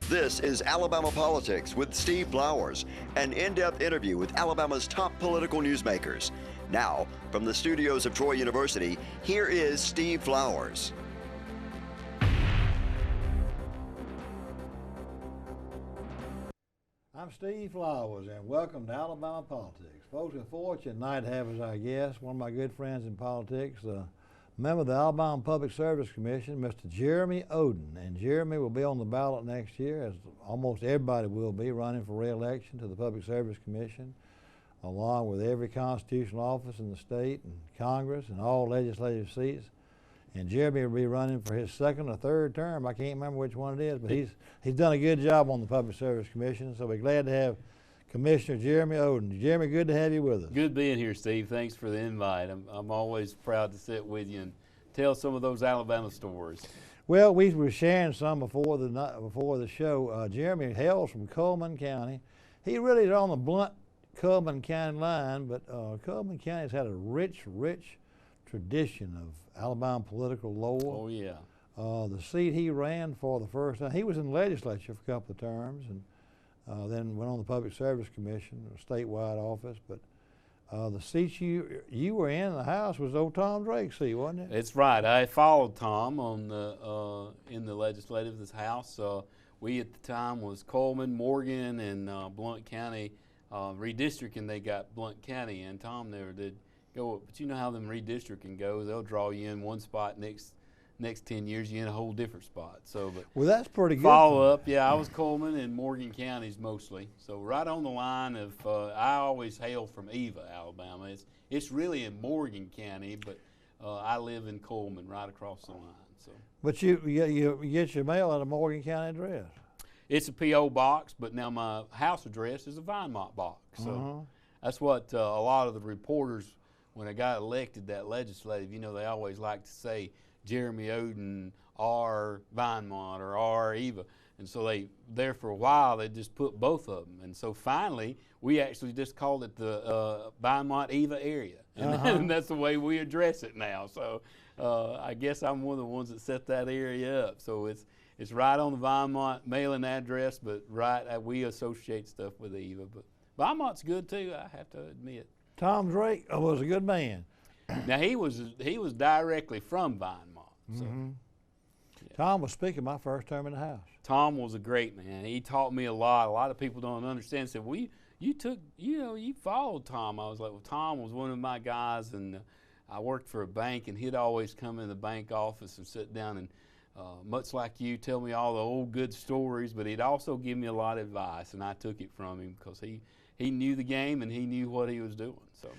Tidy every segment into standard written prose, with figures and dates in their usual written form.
This is Alabama Politics with Steve Flowers, an in-depth interview with Alabama's top political newsmakers. Now, from the studios of Troy University, here is Steve Flowers. I'm Steve Flowers, and welcome to Alabama Politics. Folks, we're fortunate tonight to have as our guest one of my good friends in politics, member of the Alabama Public Service Commission, Mr. Jeremy Oden. And Jeremy will be on the ballot next year, as almost everybody will be, running for re-election to the Public Service Commission, along with every constitutional office in the state and Congress and all legislative seats. And Jeremy will be running for his second or third term. I can't remember which one it is, but he's done a good job on the Public Service Commission, so we're glad to have Commissioner Jeremy Oden. Jeremy, good to have you with us. Good being here, Steve. Thanks for the invite. I'm always proud to sit with you and tell some of those Alabama stories. Well, we were sharing some before the show. Jeremy hails from Coleman County. He really is on the Blount-Coleman County line, but Coleman County has had a rich tradition of Alabama political lore. Oh, yeah. The seat he ran for the first time, he was in the legislature for a couple of terms, and then went on the Public Service Commission, a statewide office. But the seat you were in the House was old Tom Drake's seat, wasn't it? It's right. I followed Tom on the in the legislative House. We at the time was Coleman, Morgan, and Blount County redistricting. They got Blount County, and Tom never did go. But you know how them redistricting goes. They'll draw you in one spot, next 10 years you're in a whole different spot. Well, that's pretty good. Follow up, yeah, I was Coleman and Morgan counties mostly. So right on the line of, I always hail from Eva, Alabama. It's really in Morgan County, but I live in Coleman, right across the line. So. But you get your mail at a Morgan County address. It's a P.O. box, but now my house address is a Vinemont box. So that's what a lot of the reporters, when I got elected that legislative, they always like to say, Jeremy Oden, R. Vinemont, or R. Eva. And so there for a while, they just put both of them. And so finally, we actually just called it the Vinemont Eva area. And that's the way we address it now. So I guess I'm one of the ones that set that area up. So it's right on the Vinemont mailing address, but we associate stuff with Eva. But Vinemont's good too, I have to admit. Tom Drake was a good man. Now he was directly from Vinemont. So, yeah. Tom was speaking my first term in the House. Tom was a great man. He taught me a lot. A lot of people don't understand. Said, well, you followed Tom. I was like, well, Tom was one of my guys, and I worked for a bank, and he'd always come in the bank office and sit down and, much like you, tell me all the old good stories, but he'd also give me a lot of advice, and I took it from him because he knew the game and he knew what he was doing. So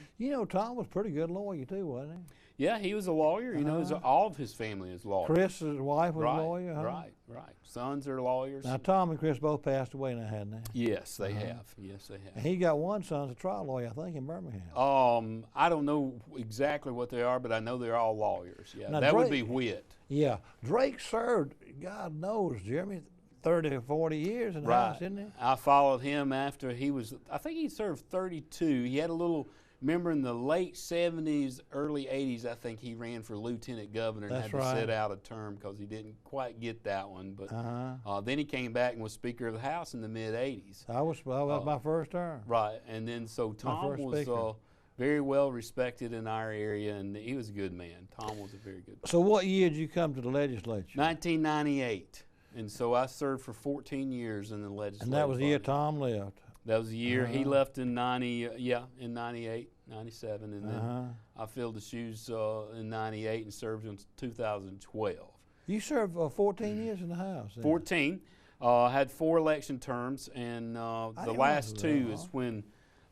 Tom was a pretty good lawyer too, wasn't he? Yeah, he was a lawyer. All of his family is lawyers. Chris, his wife, was a lawyer. Huh? Right. Sons are lawyers. Now Tom and Chris both passed away now, hadn't they? Yes, they have. Yes, they have. And he got one son's a trial lawyer, I think, in Birmingham. I don't know exactly what they are, but I know they're all lawyers. Yeah, now, that would be Whit. Yeah, Drake served, God knows, Jeremy, 30 or 40 years in the House, didn't he? I followed him after I think he served 32. He had a little, remember in the late 70s, early 80s, I think he ran for lieutenant governor and had to sit out a term because he didn't quite get that one. But then he came back and was Speaker of the House in the mid-80s. That was my first term. Right, and then so Tom was very well respected in our area, and he was a good man. Tom was a very good man. So what year did you come to the legislature? 1998. And so I served for 14 years in the legislature. And that was the year Tom left? That was the year he left in 98, 97, and then I filled the shoes in 98 and served in 2012. You served 14 years in the House? 14. Had 4 election terms, and the last 2 is when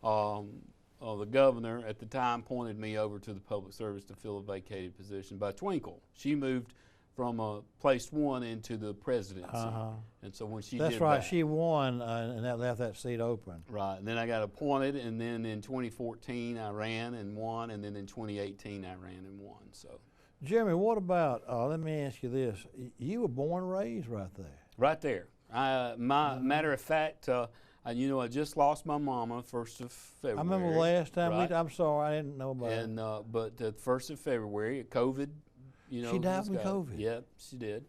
the governor at the time pointed me over to the public service to fill a vacated position by Twinkle. She moved from place 1 into the presidency. And so when she did that, she won and that left that seat open. Right, and then I got appointed, and then in 2014 I ran and won, and then in 2018 I ran and won. So, Jeremy, what about, let me ask you this, you were born and raised right there? Right there. Matter of fact, I just lost my mama 1st of February. I remember the last time I'm sorry, I didn't know about it. And but the 1st of February, COVID, she died from COVID. Yep, she did.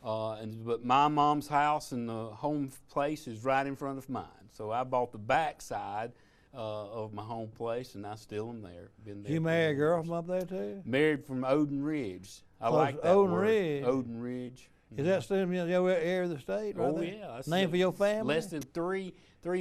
But my mom's house and the home place is right in front of mine. So I bought the back side of my home place, and I still am there. Been there. You marry a girl from up there too? Married from Oden Ridge. I Oh, like it's that Oden word. Ridge. Oden Ridge. Is that still in your area of the state? Right Oh there? yeah. That's Name for your family? Less than three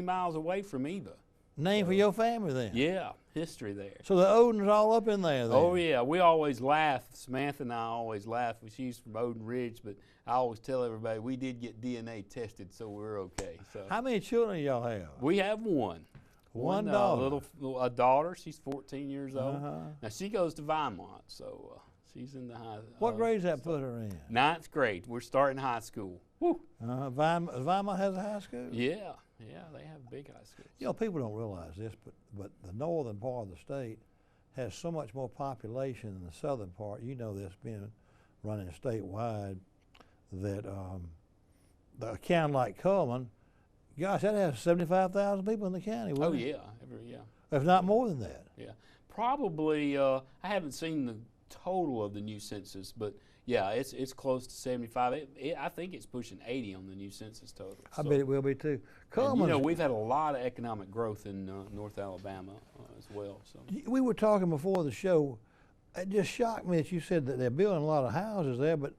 miles away from Eva. Name for your family then? Yeah, history there. So the Odens all up in there then? Oh yeah, we always laugh. Samantha and I always laugh. She's from Oden Ridge, but I always tell everybody we did get DNA tested, so we're okay. So How many children y'all have? we have one. One daughter. A daughter. She's 14 years old. Uh-huh. Now she goes to Vinemont, so she's in the high. What grades that put her in? 9th grade. We're starting high school. Woo. Weimar has a high school? Yeah, they have a big high school. You know, people don't realize this, but the northern part of the state has so much more population than the southern part. You know this, being running statewide, that a county like Coleman, gosh, that has 75,000 people in the county. Oh wouldn't it? yeah, If not more than that. yeah. Probably. I haven't seen the total of the new census, but yeah, it's close to 75. I think it's pushing 80 on the new census total. I bet it will be too. And, Coleman, you know, we've had a lot of economic growth in North Alabama as well. So we were talking before the show. It just shocked me that you said that they're building a lot of houses there, but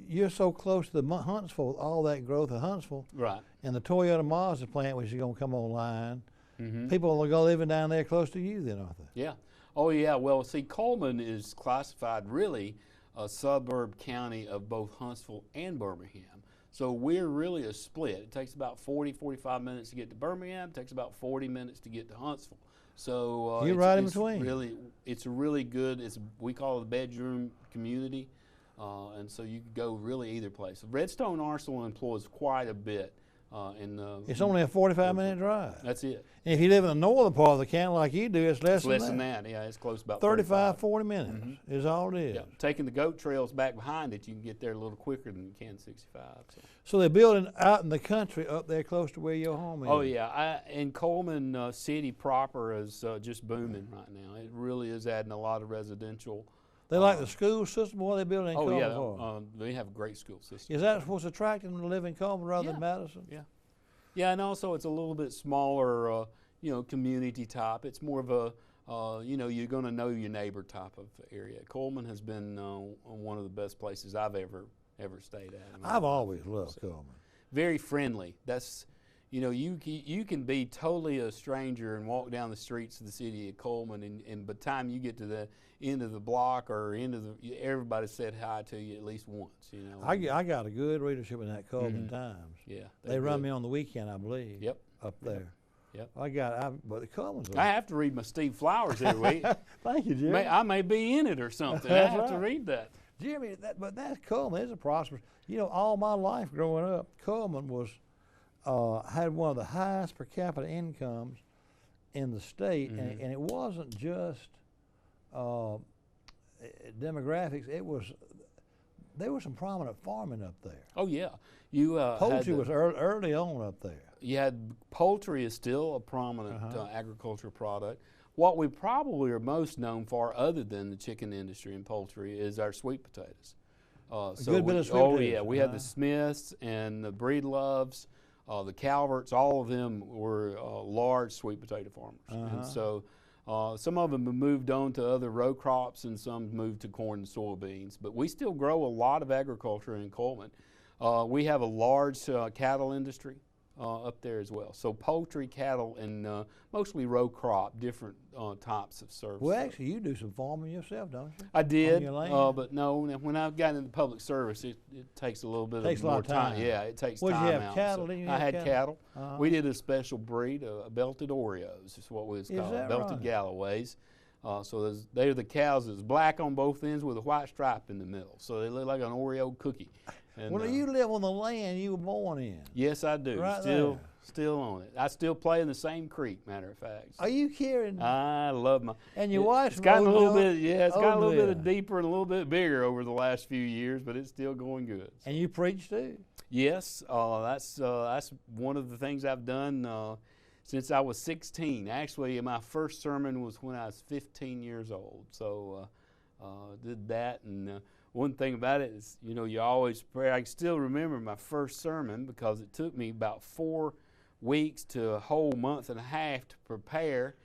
you're so close to the Huntsville, all that growth of Huntsville, right. and the Toyota Mazda plant, which is going to come online. Mm-hmm. People will go living down there close to you, then, aren't they? Yeah. Oh yeah. Well, see, Coleman is classified really a suburb county of both Huntsville and Birmingham. So we're really a split. It takes about 45 minutes to get to Birmingham. It takes about 40 minutes to get to Huntsville. So you're right in between. It's a really good. We call it a bedroom community, and so you can go really either place. Redstone Arsenal employs quite a bit. It's only a 45-minute drive. That's it. And if you live in the northern part of the county like you do, it's less It's than less than that. Yeah, it's close about 35, 40 minutes is all it is. Yeah, taking the goat trails back behind it, you can get there a little quicker than you can 65. So they're building out in the country up there close to where your home is. Oh yeah, and Coleman City proper is just booming right now. It really is adding a lot of residential. They like the school system. What are they building in Coleman for? They have a great school system. Is that what's attracting them to live in Coleman rather Yeah. than Madison? Yeah, yeah, and also it's a little bit smaller, community type. It's more of a, you're going to know your neighbor type of area. Coleman has been one of the best places I've ever stayed at. I've always loved Coleman. Very friendly. That's, you can be totally a stranger and walk down the streets of the city of Coleman, and by the time you get to the end of the block or everybody said hi to you at least once. I got a good readership in that Coleman Times. Yeah, they run me on the weekend, I believe. Yep. Up there. Yep. But the Coleman's. I have to read my Steve Flowers every week. Thank you, Jeremy. I may be in it or something. I That's have to right. read that. Jeremy, but that's Coleman. It's a prosperous. All my life growing up, Coleman was had one of the highest per capita incomes in the state, and it wasn't just demographics. There was some prominent farming up there. Oh yeah, Poultry was early on up there. You had poultry is still a prominent agricultural product. What we probably are most known for, other than the chicken industry and poultry, is our sweet potatoes. Good bit of sweet potatoes. Oh potatoes. yeah, we had the Smiths and the Breedloves, the Calverts. All of them were large sweet potato farmers, and so some of them have moved on to other row crops, and some moved to corn and soybeans. But we still grow a lot of agriculture in Coleman. We have a large cattle industry up there as well. So poultry, cattle, and mostly row crop, different types of service. Well, actually, you do some farming yourself, don't you? I did, On your land? but no. When I've gotten into public service, it takes a little bit Takes a more lot of time. Yeah, it takes What, did time you have out. cattle? So Didn't you I have had cattle? cattle. We did a special breed, belted Oreos, is what it's called, that belted right? Galloways. So they're the cows that's black on both ends with a white stripe in the middle. So they look like an Oreo cookie. And, Well, you live on the land you were born in. Yes, I do. Right Still on it. I still play in the same creek, matter of fact. Are you kidding? I love my. And your wife's It's gotten a little Odell? bit, yeah. It's gotten a little bit Odell. deeper and a little bit bigger over the last few years, but it's still going good. And you preach too? Yes, that's one of the things I've done since I was 16. Actually, my first sermon was when I was 15 years old. So did that, and one thing about it is, you know, you always pray. I can still remember my first sermon because it took me about 4 weeks to a whole month and a half to prepare,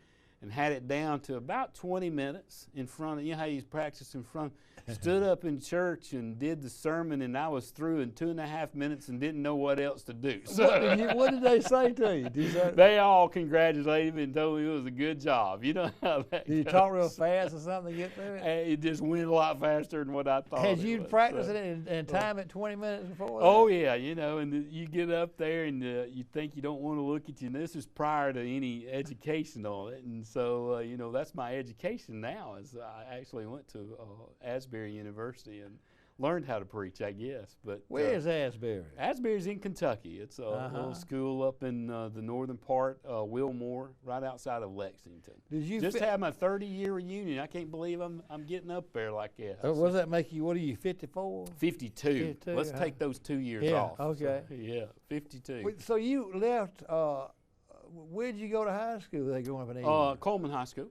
and had it down to about 20 minutes in front of, you know how you practice in front, stood up in church and did the sermon, and I was through in 2.5 minutes and didn't know what else to do. So what did they say to you? they all congratulated me and told me it was a good job. You know how that Did you goes. talk real fast or something to get through it? It just went a lot faster than what I thought. Had it you would, practiced so. it and time it 20 minutes before? Oh yeah, you know, and you get up there and you think you don't want to look at you. And this is prior to any education on it, and so you know, that's my education now. Is I actually went to Asbury University and learned how to preach, I guess. But where is Asbury? Asbury's in Kentucky. It's a little school up in the northern part, Wilmore, right outside of Lexington. Did you just had my 30-year reunion? I can't believe I'm getting up there like that. What does that make you? What are you, 54? 52. Let's take those 2 years off. Okay. So, yeah, 52. Wait, so you left. Where did you go to high school? They going up in England? Coleman High School.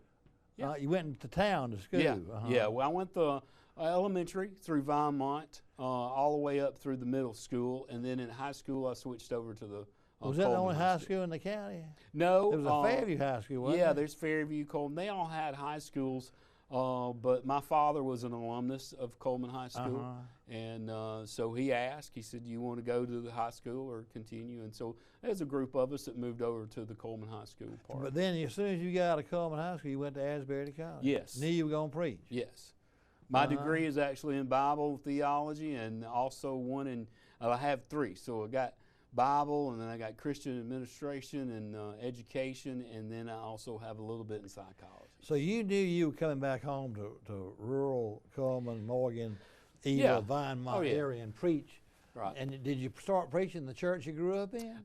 Yeah. You went to town to school. Yeah. Yeah. Well, I went to elementary through Vinemont, all the way up through the middle school, and then in high school I switched over to the Was that the only high school in the county? No. There was a Fairview High School, wasn't Yeah, there? there's Fairview, Coleman. They all had high schools, but my father was an alumnus of Coleman High School, and so he asked, he said, "Do you want to go to the high school or continue?" And so there's a group of us that moved over to the Coleman High School part. But then as soon as you got out of Coleman High School, you went to Asbury College. Yes. Knew you were going to preach. Yes. My degree is actually in Bible theology, and also one in, I have 3. So I got Bible, and then I got Christian administration and education, and then I also have a little bit in psychology. So you knew you were coming back home to rural Coleman, Morgan, Eva, Vinemont area and preach. Right. And did you start preaching in the church you grew up in?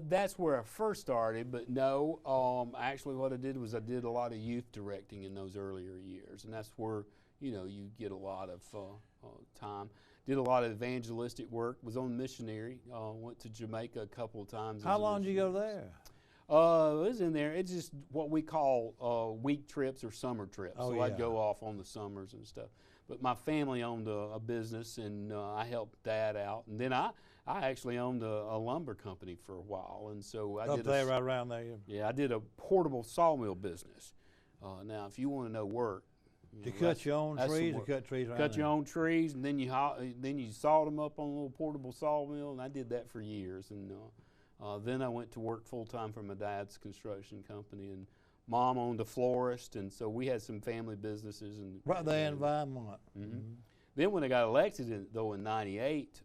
That's where I first started, but no. Actually, what I did was I did a lot of youth directing in those earlier years, and that's where, you know, you get a lot of time. Did a lot of evangelistic work. Was on missionary. Went to Jamaica a couple of times. How long did you go there? It was in there. It's just what we call week trips or summer trips. So I'd go off on the summers and stuff. But my family owned a business, and I helped Dad out. And then I actually owned a lumber company for a while, and so I did right around there. Yeah, I did a portable sawmill business. Now, if you want to know work, you cut your own trees or cut trees around Cut your own trees, and then you sawed them up on a little portable sawmill, and I did that for years. And then I went to work full-time for my dad's construction company, and Mom owned a florist, and so we had some family businesses. And right there in Vinemont. Then when I got elected, in '98,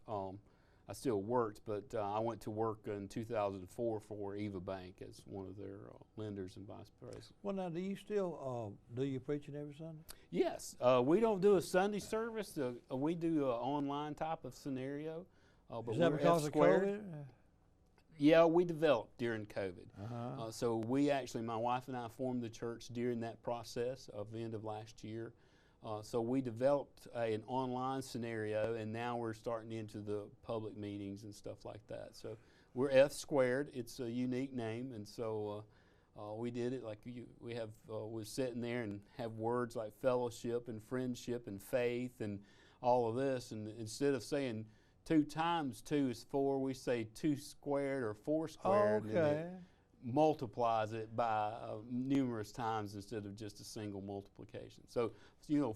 I still worked, but I went to work in 2004 for Eva Bank as one of their lenders and vice president. Well, now, do you still do your preaching every Sunday? Yes. We don't do a Sunday service. We do an online type of scenario. But Is that because of COVID? Yeah, we developed during COVID. So we actually, my wife and I formed the church during that process of the end of last year. So we developed an online scenario, and now we're starting into the public meetings and stuff like that. So we're F Squared. It's a unique name, and so we did it like we're sitting there and have words like fellowship and friendship and faith and all of this, and instead of saying 2 times 2 is 4, we say 2 squared or 4 squared. Okay. And it multiplies it by numerous times instead of just a single multiplication. So,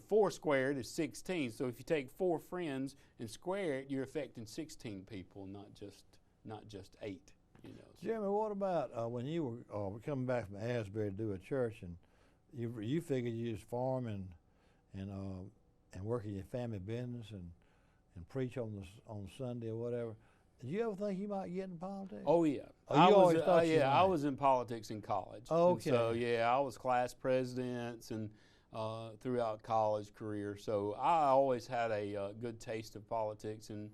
4 squared is 16. So if you take 4 friends and square it, you're affecting 16 people, not just 8. Jeremy, what about when you were coming back from Asbury to do a church, and you figured you just farm and work in your family business and preach on Sunday or whatever. Did you ever think you might get in politics? Oh yeah, I was in politics in college. Okay. And so I was class president and throughout college career. So I always had a good taste of politics, and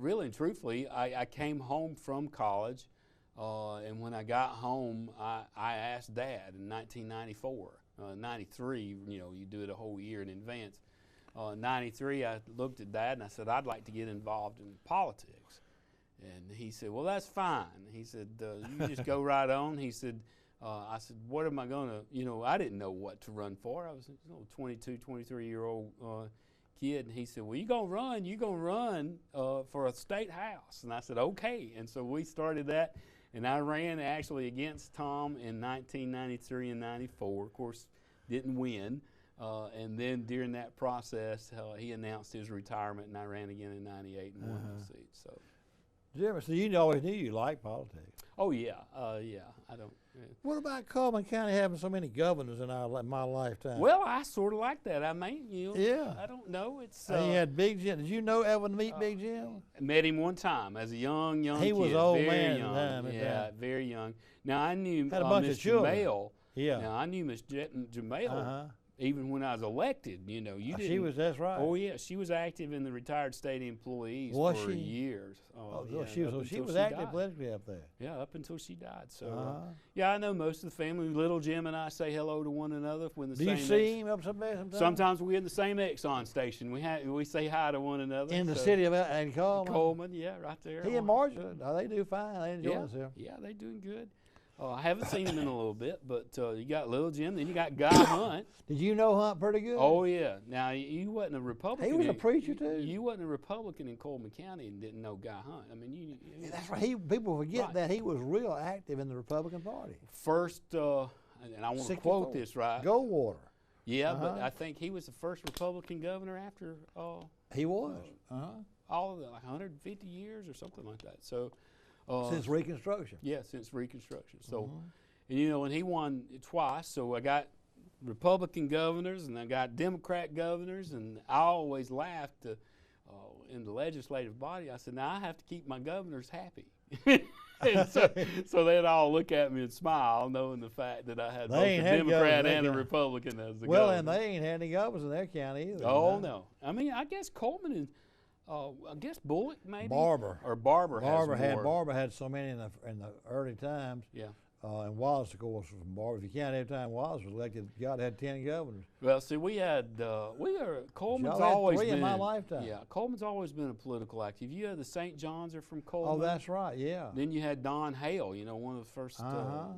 really and truthfully, I came home from college, and when I got home, I asked Dad in 1994, 93. You do it a whole year in advance. 93, I looked at Dad and I said, "I'd like to get involved in politics." And he said, "Well, that's fine." He said, "You just go right on." He said, I said, "What am I going to," I didn't know what to run for. I was a 22, 23-year-old kid, and he said, well, you're going to run for a state house. And I said, okay. And so we started that, and I ran actually against Tom in 1993 and 94. Of course, didn't win. And then during that process, he announced his retirement, and I ran again in 98 and won the seat. So, Jeremy, so you always knew you liked politics. oh yeah, yeah. I don't. What about Coleman County having so many governors in my lifetime? Well, I sort of like that. I mean, Yeah. I don't know. It's And you had Big Jim. Did you know ever meet Big Jim? met him one time as a young He kid. was an old very man at the young. time, at Yeah, that. very young. Now I knew Had a bunch of Miss children. Jamel. Yeah. Now I knew Miss Jamel Uh-huh. even when I was elected. You didn't. She was. That's right. Oh yeah, she was active in the retired state employees Was for she? years. Oh, Yeah, she up was. She until was she active died. politically up there. Yeah, up until she died. So Uh-huh. yeah, I know most of the family. Little Jim and I say hello to one another when the Do same. you see him up sometimes? Sometimes we're in the same Exxon station. We say hi to one another. In the So- city of Coleman. Coleman, yeah, right there. He and Marcia, they do fine. They enjoy yeah, themselves. yeah, they doing good. I haven't seen him in a little bit, but you got Little Jim, then you got Guy Hunt. Did you know Hunt pretty good? Oh yeah. Now you wasn't a Republican. He was a preacher, too. You wasn't a Republican in Coleman County and didn't know Guy Hunt. I mean, you That's right. People forget Right. that he was real active in the Republican Party. first, and I want to 64. quote this right. Goldwater. Yeah, but Uh-huh. I think he was the first Republican governor after He was. all of the 150 years or something like that. So Since Reconstruction. yeah, since Reconstruction. So, and he won twice. So I got Republican governors and I got Democrat governors, and I always laughed in the legislative body. I said, now I have to keep my governors happy. And so they'd all look at me and smile, knowing the fact that I had They both ain't a had Democrat governors, and a they- Republican as the Well, governor. and they ain't had any governors in their county either. Oh no! I mean, I guess Coleman and I guess Bullock maybe. Barber. Or Barber has more. Barber had so many in the early times. Yeah. And Wallace, of course, was from Barber. If you count every time Wallace was elected, God had 10 governors. Well, see, Coleman's Y'all had always 3 been in my lifetime. Yeah, Coleman's always been a political active. You had the St. Johns are from Coleman. Oh, that's right. Yeah. Then you had Don Hale, one of the first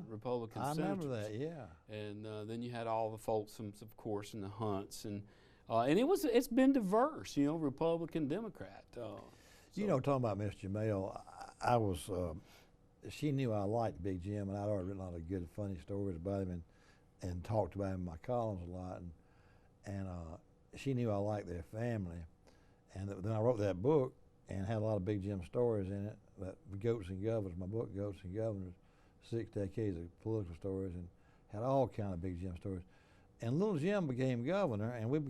Republican I senators. remember that. Yeah. And then you had all the Folsoms, of course, and the Hunts, and it's been diverse, Republican, Democrat. Talking about Miss Jamel, I was. She knew I liked Big Jim, and I'd already written a lot of good, funny stories about him, and talked about him in my columns a lot. And she knew I liked their family, and then I wrote that book and had a lot of Big Jim stories in it. That Goats and Governors, my book, Goats and Governors, 6 decades of political stories, and had all kind of Big Jim stories. And Little Jim became governor, and we've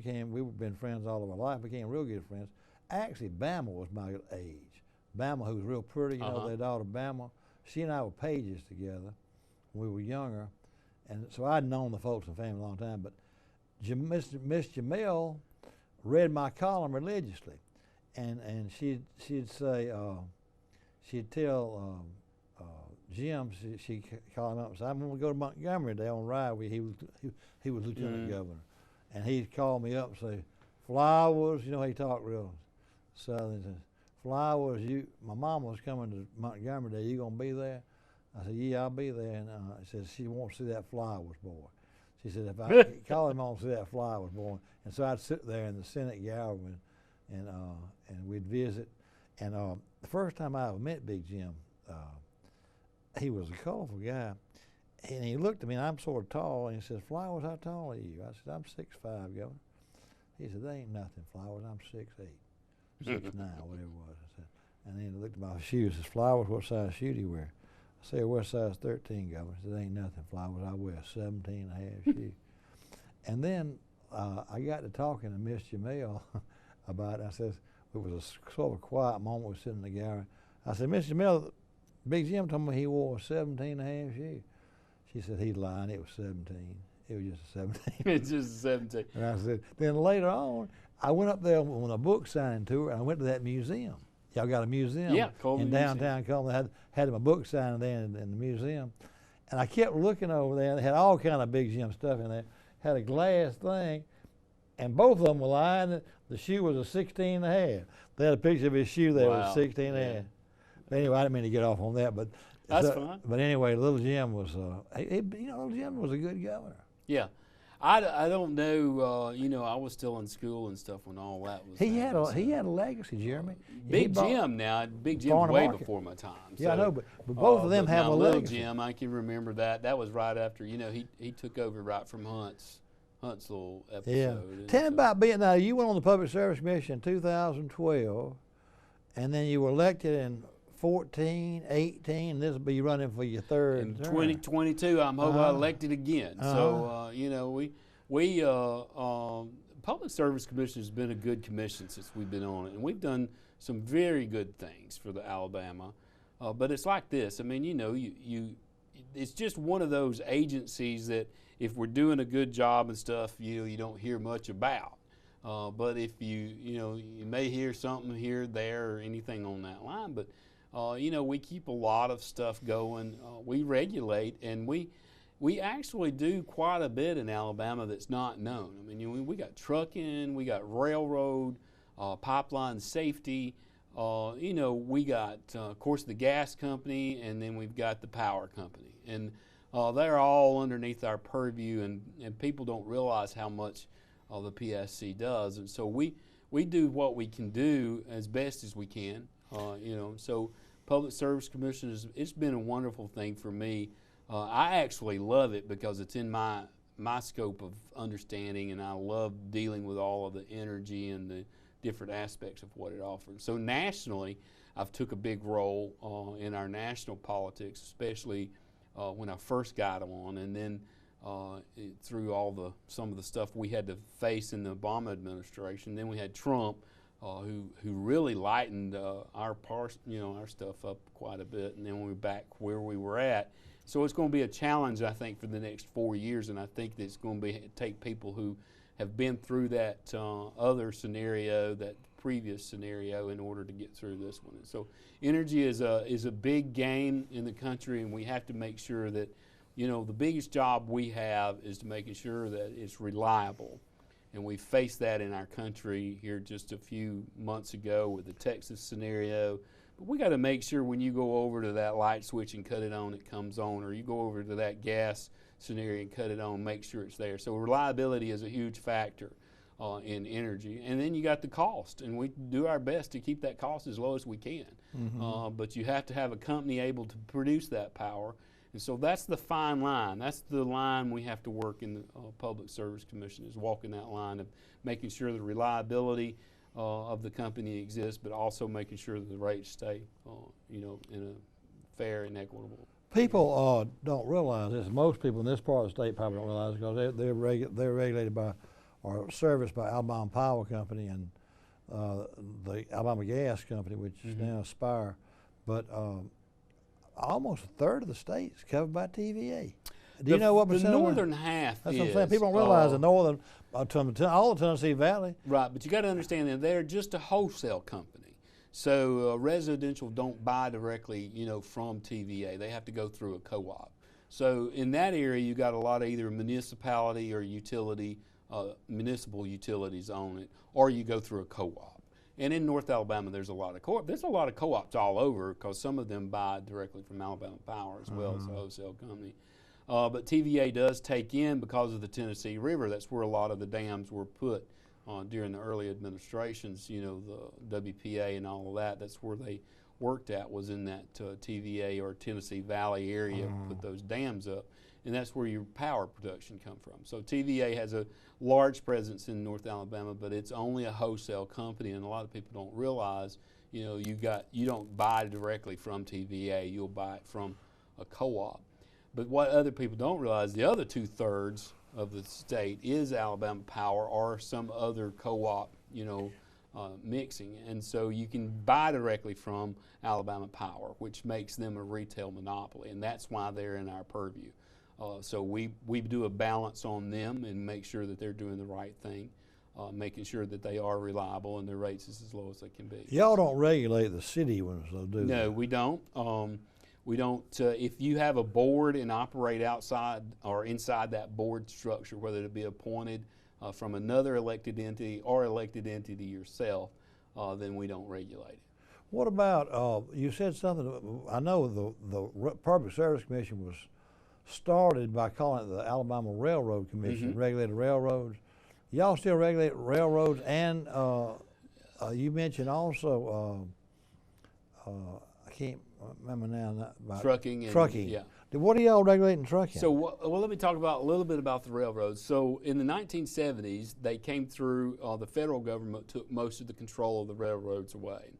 been friends all of our life, became real good friends. Actually, Bama was my age. Bama, who was real pretty, their daughter Bama. She and I were pages together when we were younger, and so I'd known the folks in the family a long time. But Miss Jamel read my column religiously, and she'd say she'd tell Jim, she'd call him up and say, I'm going to go to Montgomery today on ride with you. He was lieutenant governor, and he'd call me up and say, Flowers, he talked real Southern. He says, Flowers, my mom was coming to Montgomery today. You gonna be there? I said, yeah, I'll be there. And he said, she wants to see that Flowers boy. She said, if I call him on to see that Flowers boy. And so I'd sit there in the Senate gallery and we'd visit. And the first time I ever met Big Jim, he was a colorful guy. And he looked at me, and I'm sort of tall, and he said, Flowers, how tall are you? I said, I'm 6'5", Governor. He said, that ain't nothing, Flowers, I'm 6'8". 6'9", whatever it was. I said, and then he looked at my shoes. He says, Flowers, what size shoe do you wear? I said, I wear size 13, Governor. He said, ain't nothing, Flowers. I wear 17 and a half shoes. And then I got to talking to Miss Jamel about it. I said, it was a sort of quiet moment. We were sitting in the gallery. I said, Miss Jamel, Big Jim told me he wore 17 and a half shoes. She said, he's lying. It was 17. It was just a 17. It's just a 17. And I said, then later on, I went up there on a book signing tour, and I went to that museum. Y'all got a museum Coleman in downtown Coleman. Had my book signing there in the museum. And I kept looking over there, and they had all kind of Big Jim stuff in there. Had a glass thing, and both of them were lying. The shoe was a 16 and a half. They had a picture of his shoe there was 16 and a half. But anyway, I didn't mean to get off on that, but that's fine. But anyway, Little Jim was, Little Jim was a good governor. Yeah, I don't know. You know, I was still in school and stuff when all that was. He happening, he had a legacy, Jeremy. Big Jim now. Big Jim's Farm to way Market. before my time. Yeah, I so, know, but both of them but have now a Little legacy. Jim, I can remember that. That was right after, you know, he took over right from Hunt's little episode. Yeah. Tell me about being, now you went on the Public Service Commission in 2012, and then you were elected in 14, 18, and this will be running for your third In term. 2022, I'm hoping I elected again. So, you know, we Public Service Commission has been a good commission since we've been on it, and we've done some very good things for the Alabama. But it's like this. I mean, you know, it's just one of those agencies that if we're doing a good job and stuff, you don't hear much about. But if you may hear something here, there, or anything on that line. But you know, we keep a lot of stuff going. We regulate, and we actually do quite a bit in Alabama that's not known. I mean, we got trucking, we got railroad, pipeline safety. You know, we got, of course, the gas company, and then we've got the power company. And they're all underneath our purview, and people don't realize how much the PSC does. And so we do what we can do as best as we can. You know, so Public Service Commission, it's been a wonderful thing for me. I actually love it because it's in my scope of understanding, and I love dealing with all of the energy and the different aspects of what it offers. So nationally, I've took a big role in our national politics, especially when I first got on, and then through some of the stuff we had to face in the Obama administration. Then we had Trump, who really lightened our stuff up quite a bit, and then we're back where we were at. So it's going to be a challenge, I think, for the next 4 years, and I think that it's going to take people who have been through that other scenario, that previous scenario, in order to get through this one. And so energy is a big game in the country, and we have to make sure that, you know, the biggest job we have is to making sure that it's reliable. And we faced that in our country here just a few months ago with the Texas scenario. But we got to make sure when you go over to that light switch and cut it on, it comes on, or you go over to that gas scenario and cut it on, make sure it's there. So reliability is a huge factor in energy. And then you got the cost, and we do our best to keep that cost as low as we can. Mm-hmm. But you have to have a company able to produce that power. And so that's the fine line. That's the line we have to work in the Public Service Commission, is walking that line of making sure the reliability of the company exists, but also making sure that the rates stay, you know, in a fair and equitable. People don't realize this. Most people in this part of the state probably don't realize it, because they're regulated by or serviced by Alabama Power Company and the Alabama Gas Company, which is now Spire. But almost a third of the state is covered by TVA. Do you know what percent? The northern half That's is. what I'm saying. People don't realize the northern, all the Tennessee Valley. Right, but you got to understand that they're just a wholesale company. So residential don't buy directly, you know, from TVA. They have to go through a co-op. So in that area, you got a lot of either municipality or utility, municipal utilities on it, or you go through a co-op. And in North Alabama, there's a lot of co-ops. There's a lot of co-ops all over, because some of them buy directly from Alabama Power as well as a wholesale company. But TVA does take in, because of the Tennessee River. That's where a lot of the dams were put during the early administrations. You know, the WPA and all of that. That's where they worked at, was in that TVA or Tennessee Valley area, put those dams up. And that's where your power production come from. So TVA has a large presence in North Alabama, but it's only a wholesale company, and a lot of people don't realize, you know, you don't buy directly from TVA, you'll buy it from a co-op. But what other people don't realize, the other 2/3 of the state is Alabama Power or some other co-op, you know, mixing. And so you can buy directly from Alabama Power, which makes them a retail monopoly, and that's why they're in our purview. So we do a balance on them and make sure that they're doing the right thing, making sure that they are reliable and their rates is as low as they can be. Y'all don't regulate the city ones, though, do you? No, we don't. We don't. If you have a board and operate outside or inside that board structure, whether it be appointed from another elected entity or elected entity yourself, then we don't regulate it. What about, you said something, I know the Public Service Commission was started by calling it the Alabama Railroad Commission, regulated railroads. Y'all still regulate railroads, and you mentioned also, I can't remember now. About trucking. Trucking. Yeah. What are y'all regulating trucking? So, well, let me talk about a little bit about the railroads. So, in the 1970s, they came through. The federal government took most of the control of the railroads away,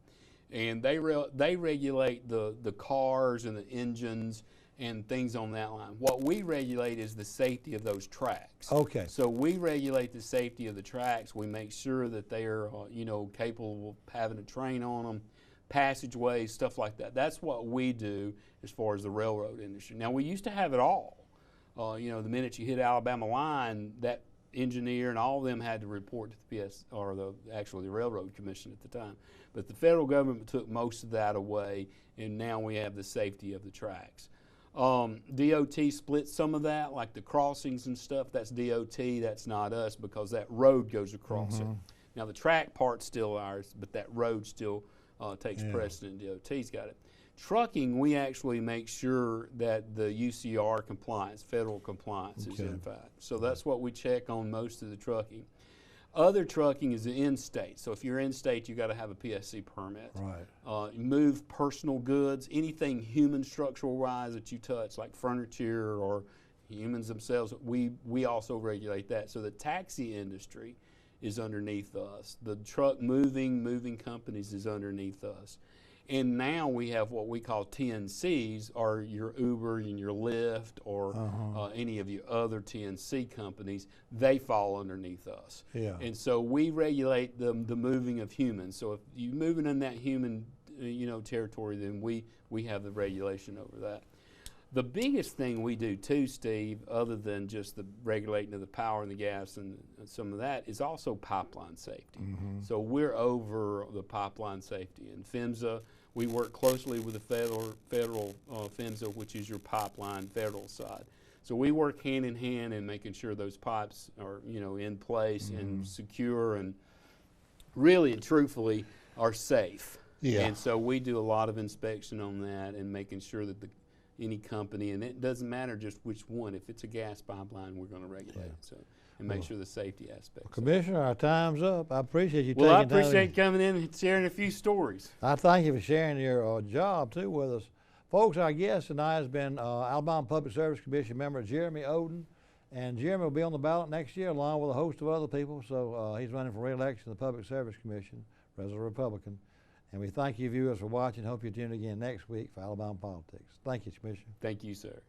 and they regulate the cars and the engines and things on that line. What we regulate is the safety of those tracks. Okay. So we regulate the safety of the tracks. We make sure that they are, capable of having a train on them, passageways, stuff like that. That's what we do as far as the railroad industry. Now, we used to have it all. The minute you hit Alabama line, that engineer and all of them had to report to the the Railroad Commission at the time. But the federal government took most of that away, and now we have the safety of the tracks. DOT split some of that, like the crossings and stuff. That's DOT, that's not us, because that road goes across it. Now the track part's still ours, but that road still takes precedent. DOT's got it. Trucking, we actually make sure that the UCR compliance, federal compliance, is in fact. So that's what we check on most of the trucking. Other trucking is the in-state. So if you're in-state, you got to have a PSC permit. Right. Move personal goods, anything human structural-wise that you touch, like furniture or humans themselves. We also regulate that. So the taxi industry is underneath us. The truck moving companies is underneath us. And now we have what we call TNCs, or your Uber and your Lyft, or any of your other TNC companies. They fall underneath us. Yeah. And so we regulate the moving of humans. So if you're moving in that human territory, then we have the regulation over that. The biggest thing we do too, Steve, other than just the regulating of the power and the gas and some of that, is also pipeline safety. So we're over the pipeline safety. And PHMSA, we work closely with the federal PHMSA, which is your pipeline federal side. So we work hand in hand in making sure those pipes are in place and secure and really and truthfully are safe. Yeah. And so we do a lot of inspection on that and making sure that any company, and it doesn't matter just which one. If it's a gas pipeline, we're going to regulate it. So, and make sure the safety aspects. Commissioner, our time's up. I appreciate you taking Well, I time. appreciate coming in and sharing a few stories. I thank you for sharing your job too with us. Folks, our guest tonight has been Alabama Public Service Commission member Jeremy Oden, and Jeremy will be on the ballot next year along with a host of other people. So he's running for re-election to the Public Service Commission as a Republican. And we thank you viewers for watching. Hope you tune in again next week for Alabama Politics. Thank you, Commissioner. Thank you, sir.